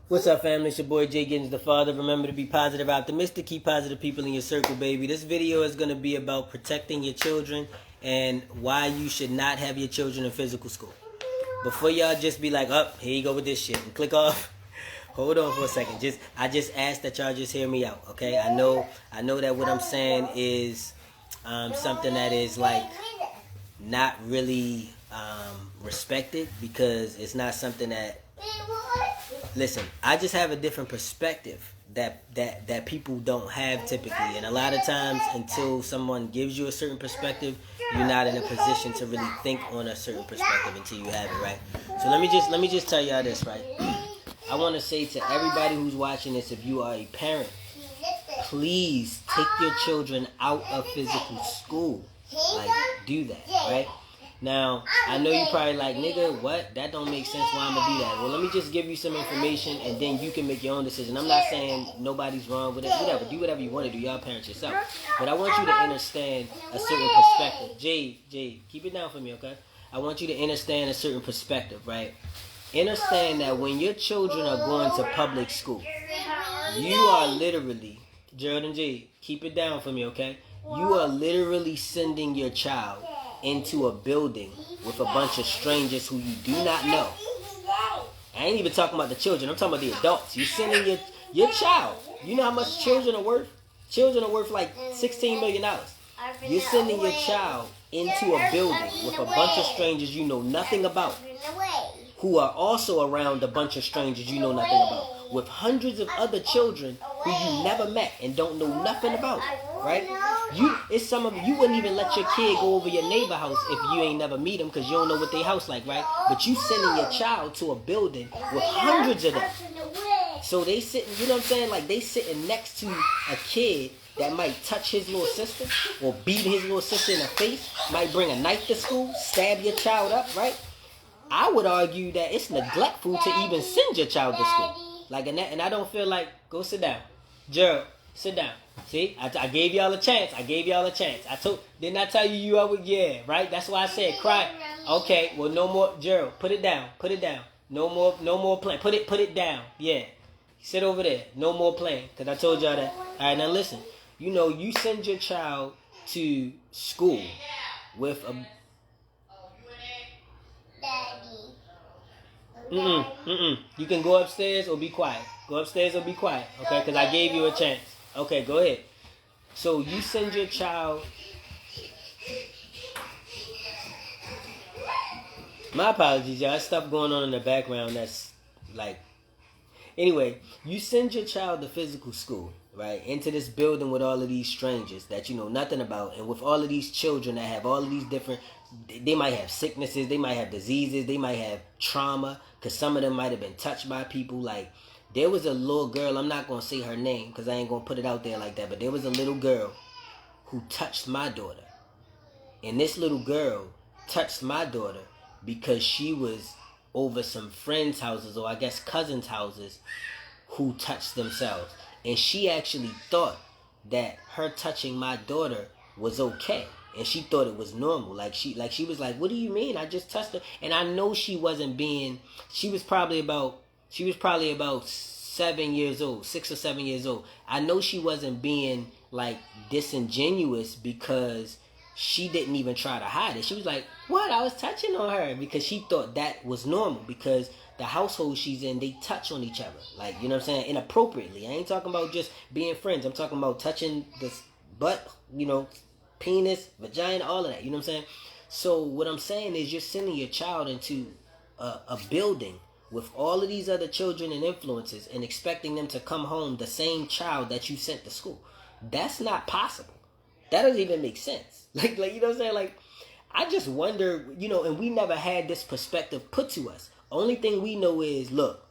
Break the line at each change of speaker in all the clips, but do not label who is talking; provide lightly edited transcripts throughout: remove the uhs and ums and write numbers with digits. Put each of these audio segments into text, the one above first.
What's up, family? It's your boy JGiddins, the father. Remember to be positive, optimistic, keep positive people in your circle, baby. This video is going to be about protecting your children and why you should not have your children in physical school. Before y'all just be like, oh, here you go with this shit, and click off. Hold on for a second. I just ask that y'all just hear me out, okay? I know that what I'm saying is something that is like not really respected, because it's not something that. Listen, I just have a different perspective that people don't have typically, and a lot of times until someone gives you a certain perspective, you're not in a position to really think on a certain perspective until you have it, right? So let me just tell y'all this, right? I want to say to everybody who's watching this, if you are a parent, please take your children out of physical school. Like, do that, right? Now, I know you probably like, nigga, what? That don't make sense. Why I'm going to do that? Well, let me just give you some information, and then you can make your own decision. I'm not saying nobody's wrong with it. Whatever. Do whatever you want to do. Y'all parents yourself. But I want you to understand a certain perspective. Jay, keep it down for me, okay? I want you to understand a certain perspective, right? Understand that when your children are going to public school, you are literally, Gerald and Jay, keep it down for me, okay? You are literally sending your child into a building with a bunch of strangers who you do not know. I ain't even talking about the children. I'm talking about the adults. You're sending your child. You know how much children are worth? Children are worth like $16 million. You're sending your child into a building with a bunch of strangers you know nothing about, who are also around a bunch of strangers you know nothing about, with hundreds of other children who you never met and don't know nothing about, right? It's some of you wouldn't even let your kid go over your neighbor house if you ain't never meet them, because you don't know what their house like, right? But you sending your child to a building with hundreds of them. So they sitting, you know what I'm saying? Like, they sitting next to a kid that might touch his little sister or beat his little sister in the face, might bring a knife to school, stab your child up, right? I would argue that it's neglectful to even send your child to school. Like, and I don't feel like, go sit down. Gerald, sit down. See, I gave y'all a chance. Didn't I tell you I would? Yeah, right? That's why I said cry. Okay, well, no more. Gerald, put it down. No more playing. Put it down. Yeah. Sit over there. No more playing. Because I told y'all that. All right, now listen. You know, you send your child to school with a... You can go upstairs or be quiet. Okay? Because I gave you a chance. Okay, go ahead. So you send your child... My apologies, y'all. There's stuff going on in the background that's like... Anyway, you send your child to physical school, right? Into this building with all of these strangers that you know nothing about. And with all of these children that have all of these different... They might have sicknesses. They might have diseases. They might have trauma. Because some of them might have been touched by people. Like, there was a little girl. I'm not going to say her name because I ain't going to put it out there like that. But there was a little girl who touched my daughter. And this little girl touched my daughter because she was over some friends' houses, or I guess cousins' houses, who touched themselves. And she actually thought that her touching my daughter was okay. And she thought it was normal. Like she was like, what do you mean? I just touched her. And I know she wasn't being, she was probably about 7 years old, 6 or 7 years old. I know she wasn't being like disingenuous, because she didn't even try to hide it. She was like, what? I was touching on her, because she thought that was normal, because the household she's in, they touch on each other. Like, you know what I'm saying? Inappropriately. I ain't talking about just being friends. I'm talking about touching the butt, you know, penis, vagina, all of that. You know what I'm saying? So what I'm saying is, you're sending your child into a building with all of these other children and influences and expecting them to come home the same child that you sent to school. That's not possible. That doesn't even make sense. Like you know what I'm saying? Like, I just wonder, you know, and we never had this perspective put to us. Only thing we know is, look,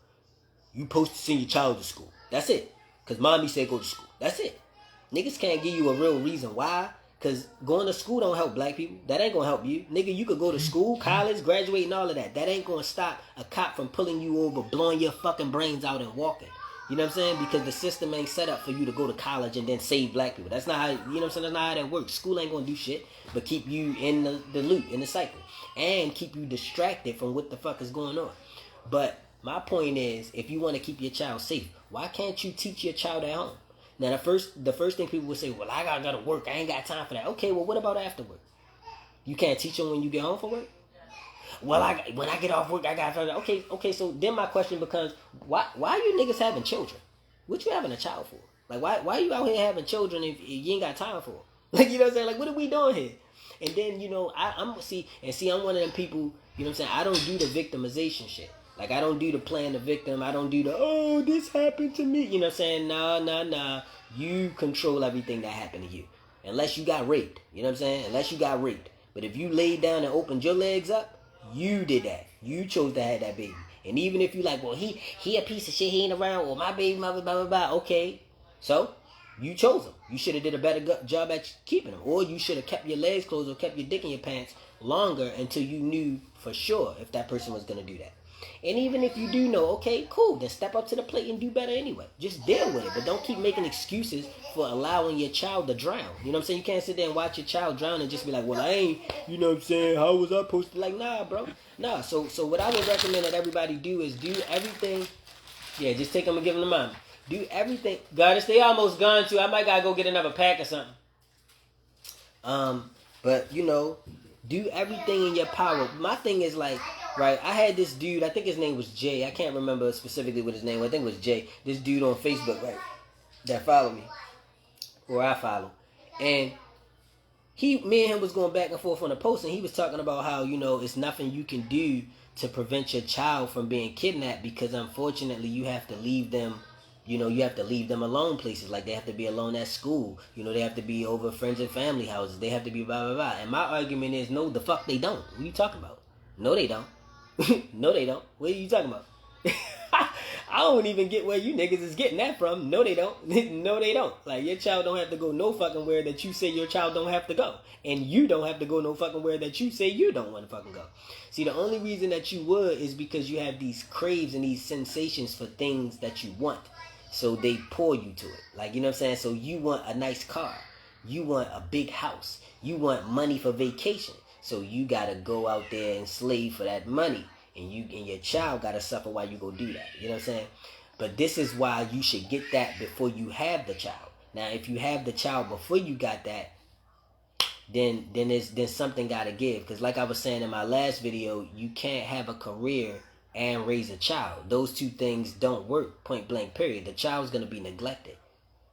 you supposed to send your child to school. That's it. Because mommy said go to school. That's it. Niggas can't give you a real reason why. Because going to school don't help black people. That ain't going to help you. Nigga, you could go to school, college, graduate, and all of that. That ain't going to stop a cop from pulling you over, blowing your fucking brains out, and walking. You know what I'm saying? Because the system ain't set up for you to go to college and then save black people. That's not how, you know what I'm saying? That's not how that works. School ain't going to do shit but keep you in the loop, in the cycle. And keep you distracted from what the fuck is going on. But My point is, if you want to keep your child safe, why can't you teach your child at home? Now, the first thing people will say, well, I gotta work. I ain't got time for that. Okay, well, what about after work? You can't teach them when you get home from work? Well, when I get off work, I got okay. So then my question becomes, why you niggas having children? What you having a child for? Like, why you out here having children if you ain't got time for them? Like, you know what I'm saying? Like, what are we doing here? And then, you know, I'm one of them people, you know what I'm saying? I don't do the victimization shit. Like, I don't do the playing the victim. I don't do the, oh, this happened to me. You know what I'm saying? Nah. You control everything that happened to you. Unless you got raped. You know what I'm saying? Unless you got raped. But if you laid down and opened your legs up, you did that. You chose to have that baby. And even if you like, well, he a piece of shit, he ain't around, or my baby mother, blah, blah, blah. Okay. So, you chose him. You should have did a better job at keeping him. Or you should have kept your legs closed or kept your dick in your pants longer until you knew for sure if that person was going to do that. And even if you do know, okay, cool, then step up to the plate and do better anyway. Just deal with it. But don't keep making excuses for allowing your child to drown. You know what I'm saying? You can't sit there and watch your child drown and just be like, well, I ain't, you know what I'm saying, how was I supposed to? Like, nah, bro. Nah, so what I would recommend that everybody do is do everything. Yeah, just take them and give them the money. Do everything. Goddess, they almost gone too. I might gotta go get another pack or something. But, you know, do everything in your power. My thing is like, right, I had this dude, I think his name was Jay. I can't remember specifically what his name was. I think it was Jay. This dude on Facebook, right, that followed me. Or I follow. And me and him was going back and forth on a post, and he was talking about how, you know, it's nothing you can do to prevent your child from being kidnapped because, unfortunately, you have to leave them. You know, you have to leave them alone places. Like, they have to be alone at school. You know, they have to be over friends and family houses. They have to be blah, blah, blah. And my argument is, no, the fuck they don't. What are you talking about? No, they don't. No, they don't. What are you talking about? I don't even get where you niggas is getting that from. No, they don't. No, they don't. Like, your child don't have to go no fucking where that you say your child don't have to go. And you don't have to go no fucking where that you say you don't want to fucking go. See, the only reason that you would is because you have these craves and these sensations for things that you want. So they pull you to it. Like, you know what I'm saying? So you want a nice car. You want a big house. You want money for vacation. So you got to go out there and slave for that money. And your child got to suffer while you go do that. You know what I'm saying? But this is why you should get that before you have the child. Now, if you have the child before you got that, then there's something got to give. Because like I was saying in my last video, you can't have a career and raise a child. Those two things don't work, point blank, period. The child's going to be neglected.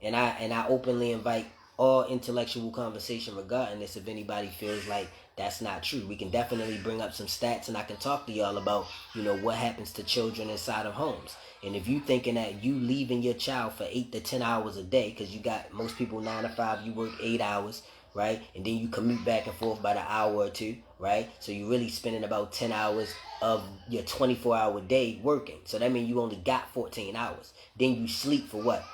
And I openly invite all intellectual conversation regarding this if anybody feels like that's not true. We can definitely bring up some stats and I can talk to y'all about, you know, what happens to children inside of homes. And if you thinking that you leaving your child for 8 to 10 hours a day, because you got most people 9 to 5, you work 8 hours, right? And then you commute back and forth about an hour or two, right? So you're really spending about 10 hours of your 24-hour day working. So that means you only got 14 hours. Then you sleep for what?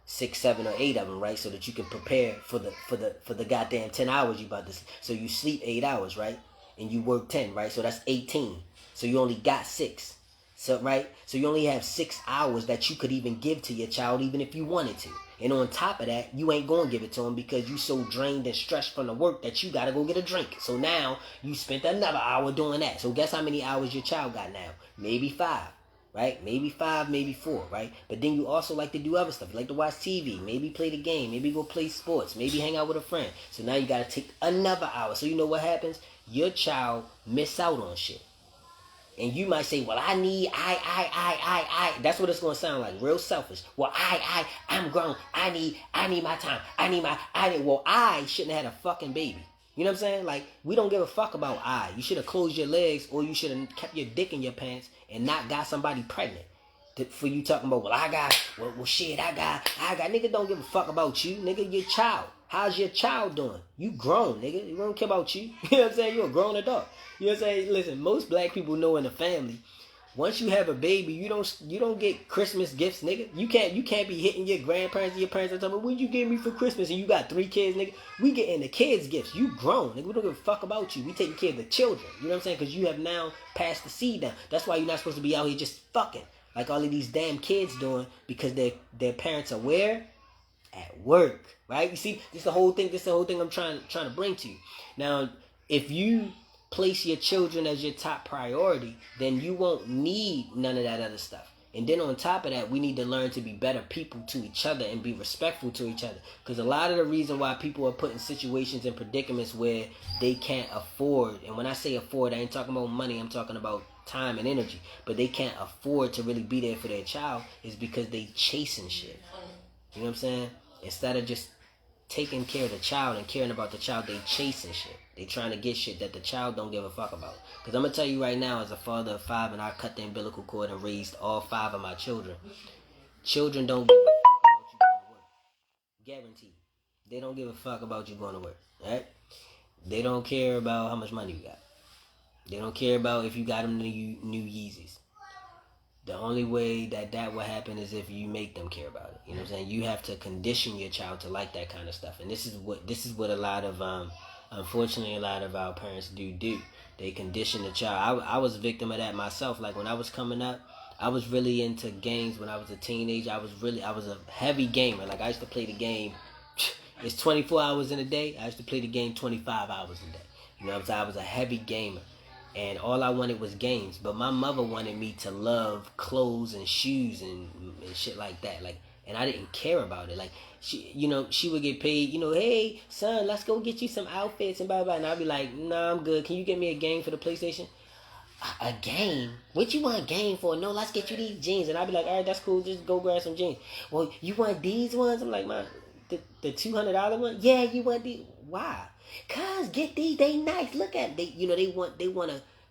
6, 7, or 8 of them, right? So that you can prepare for the goddamn 10 hours you about to sleep. So you sleep 8 hours, right? And you work 10, right? So that's 18. So you only got 6. So, right? So you only have 6 hours that you could even give to your child, even if you wanted to. And on top of that, you ain't going to give it to him because you so drained and stressed from the work that you got to go get a drink. So now you spent another hour doing that. So guess how many hours your child got now? Maybe 5, right? Maybe 5, maybe 4, right? But then you also like to do other stuff. You like to watch TV, maybe play the game, maybe go play sports, maybe hang out with a friend. So now you got to take another hour. So you know what happens? Your child miss out on shit. And you might say, well, I. That's what it's going to sound like. Real selfish. Well, I'm grown. I need my time. Well, I shouldn't have had a fucking baby. You know what I'm saying? Like, we don't give a fuck about I. You should have closed your legs or you should have kept your dick in your pants and not got somebody pregnant. For you talking about, well, I got. Nigga, don't give a fuck about you. Nigga, your child. How's your child doing? You grown, nigga. You don't care about you. You know what I'm saying? You're a grown adult. You know what I'm saying? Listen, most black people know in the family, once you have a baby, you don't get Christmas gifts, nigga. You can't be hitting your grandparents and your parents and talking about, what you give me for Christmas? And you got 3 kids, nigga. We getting the kids gifts. You grown, nigga. We don't give a fuck about you. We taking care of the children. You know what I'm saying? Because you have now passed the seed down. That's why you're not supposed to be out here just fucking like all of these damn kids doing because their parents are where? At work, right? You see, this is the whole thing I'm trying to bring to you. Now, if you place your children as your top priority, then you won't need none of that other stuff. And then on top of that, we need to learn to be better people to each other and be respectful to each other. Because a lot of the reason why people are put in situations and predicaments where they can't afford, and when I say afford, I ain't talking about money, I'm talking about time and energy, but they can't afford to really be there for their child, is because they chasing shit. You know what I'm saying? Instead of just taking care of the child and caring about the child, they chasing shit. They trying to get shit that the child don't give a fuck about. Because I'm going to tell you right now, as a father of 5, and I cut the umbilical cord and raised all 5 of my children, children don't give a fuck about you going to work. Guaranteed. They don't give a fuck about you going to work. Right? They don't care about how much money you got. They don't care about if you got them new Yeezys. The only way that will happen is if you make them care about it. You know what I'm saying? You have to condition your child to like that kind of stuff. And this is what a lot of unfortunately a lot of our parents do. They condition the child. I was a victim of that myself. Like when I was coming up, I was really into games when I was a teenager. I was a heavy gamer. Like I used to play the game. It's 24 hours in a day. I used to play the game 25 hours a day. You know what I'm saying? I was a heavy gamer. And all I wanted was games. But my mother wanted me to love clothes and shoes and shit like that. Like, and I didn't care about it. Like, she would get paid, hey, son, let's go get you some outfits and blah, blah. And I'd be like, nah, I'm good. Can you get me a game for the PlayStation? A game? What you want a game for? No, let's get you these jeans. And I'd be like, all right, that's cool. Just go grab some jeans. Well, you want these ones? I'm like, man, the $200 one? Yeah, you want these? Why? Cause get these, they nice. Look at they want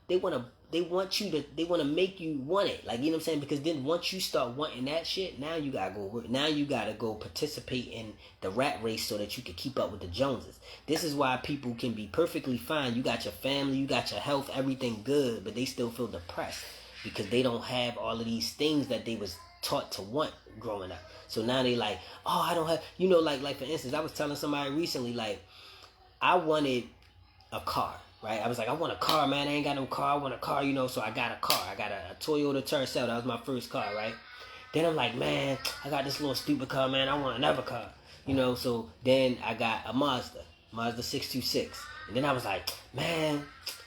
to make you want it. Like, you know what I'm saying? Because then once you start wanting that shit, now you gotta go work. Now you gotta go participate in the rat race so that you can keep up with the Joneses. This is why people can be perfectly fine. You got your family, you got your health, everything good, but they still feel depressed because they don't have all of these things that they was taught to want growing up. So now they like, oh, I don't have, like for instance, I was telling somebody recently, like, I wanted a car, right? I was like, I want a car, man. I ain't got no car. I want a car, so I got a car. I got a Toyota Tercel. That was my first car, right? Then I'm like, man, I got this little stupid car, man. I want another car, So then I got a Mazda 626. And then I was like, man,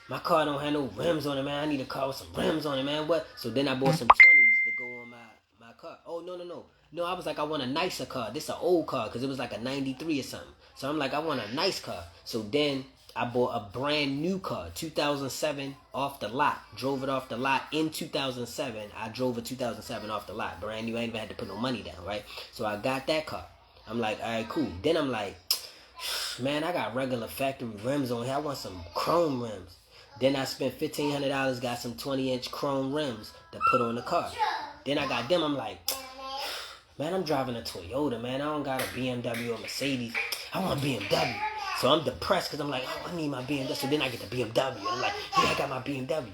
my car don't have no rims on it, man. I need a car with some rims on it, man. What? So then I bought some 20s to go on my car. Oh, no. No, I was like, I want a nicer car. This an old car because it was like a 93 or something. So I'm like, I want a nice car. So then I bought a brand new car, 2007, off the lot. Drove it off the lot in 2007. I drove a 2007 off the lot. Brand new. I ain't even had to put no money down, right? So I got that car. I'm like, all right, cool. Then I'm like, man, I got regular factory rims on here. I want some chrome rims. Then I spent $1,500, got some 20-inch chrome rims to put on the car. Then I got them. I'm like, man, I'm driving a Toyota, man. I don't got a BMW or Mercedes. I want a BMW. So I'm depressed because I'm like, oh, I need my BMW. So then I get the BMW. And I'm like, yeah, I got my BMW.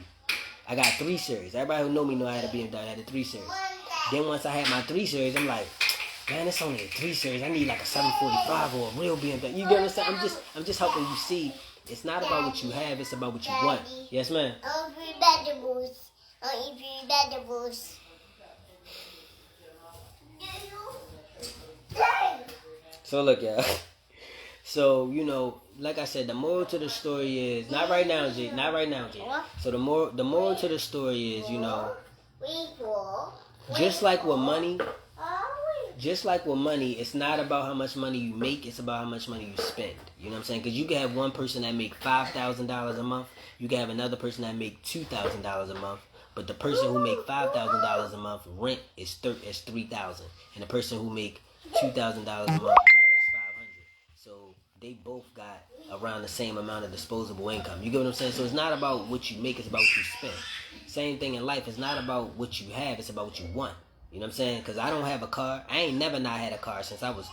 I got 3 Series. Everybody who know me know I had a BMW. I had a 3 Series. Then once I had my 3 Series, I'm like, man, it's only a 3 Series. I need like a 745 or a real BMW. You get what I'm saying? I'm just helping you see. It's not about what you have. It's about what you want. Yes, ma'am.
I'll eat vegetables. I'll eat vegetables.
So look, y'all. So, like I said, the moral to the story is not right now, Jay. Not right now, Jay. So the moral to the story is, just like with money, it's not about how much money you make, it's about how much money you spend. You know what I'm saying? Because you can have one person that make $5,000 a month, you can have another person that make $2,000 a month, but the person who make $5,000 a month, rent is $3,000, and the person who make $2,000 a month, rent is $500. So they both got around the same amount of disposable income. You get what I'm saying? So it's not about what you make, it's about what you spend. Same thing in life. It's not about what you have, it's about what you want. You know what I'm saying? Because I don't have a car. I ain't never not had a car since I was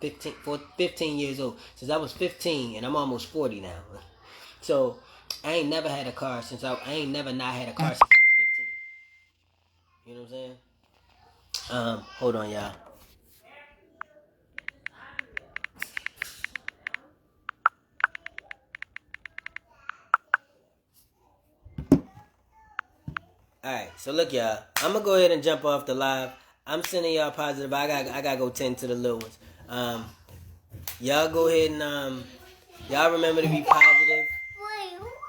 15 years old. Since I was 15, and I'm almost 40 now. So I ain't never had a car since I ain't never not had a car since I was 15. You know what I'm saying? Hold on, y'all. Alright, so look, y'all. I'm gonna go ahead and jump off the live. I'm sending y'all positive. I gotta go tend to the little ones. Y'all go ahead and y'all remember to be positive.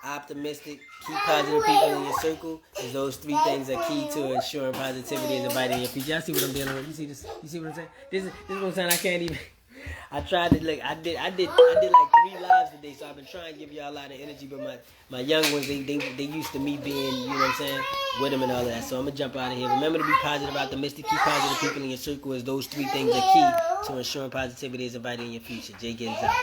optimistic, keep positive people in your circle. Is those three things are key to ensuring positivity is inviting your future. Y'all see what I'm dealing with? You see this? You see what I'm saying? This is what I'm saying. I can't even. I tried to look. I did like 3 lives today, so I've been trying to give y'all a lot of energy. But my young ones, they used to me being, you know what I'm saying, with them and all of that. So I'm gonna jump out of here. Remember to be positive, optimistic, keep positive people in your circle. As those 3 things are key to ensuring positivity is inviting in your future. JGiddins out.